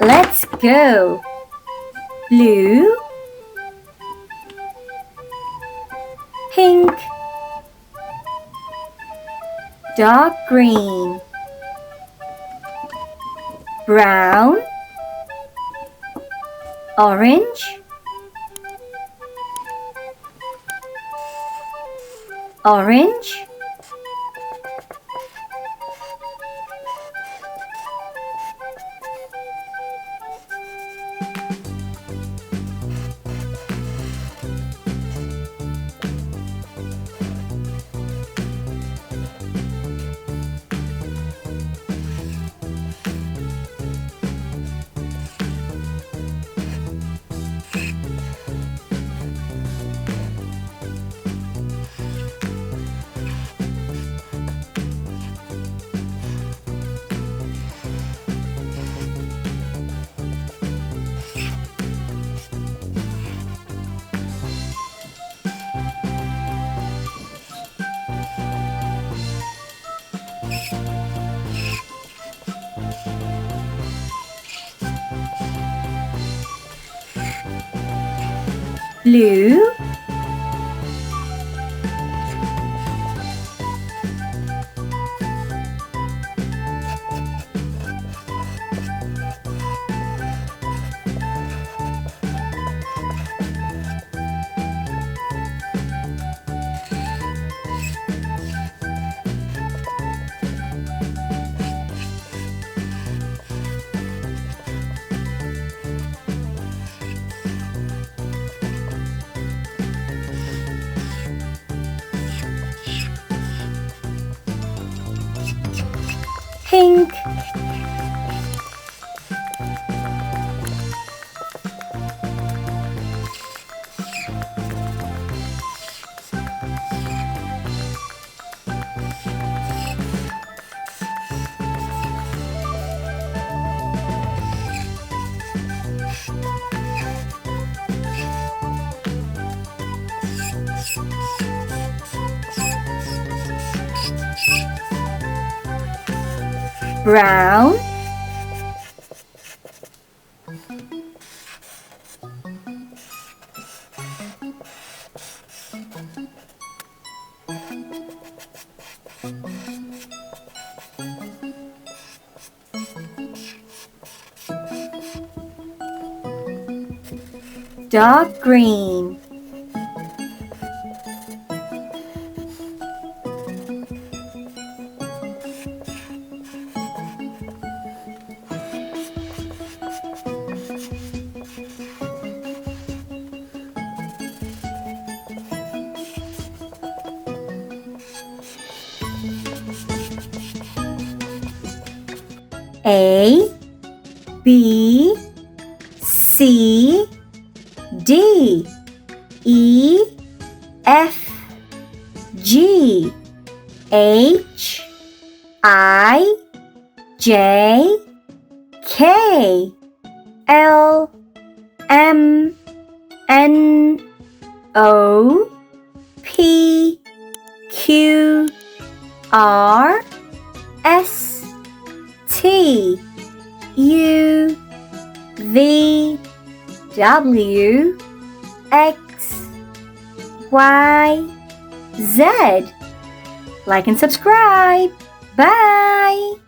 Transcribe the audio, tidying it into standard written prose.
Let's go. Blue, pink, dark green, brown, orange, orange, blue, pink, brown, dark green, A, B, C, D, E, F, G, H, I, J, K, L, M, N, O, P, Q, R, S, T, U, V, W, X, Y, Z. Like and subscribe. Bye!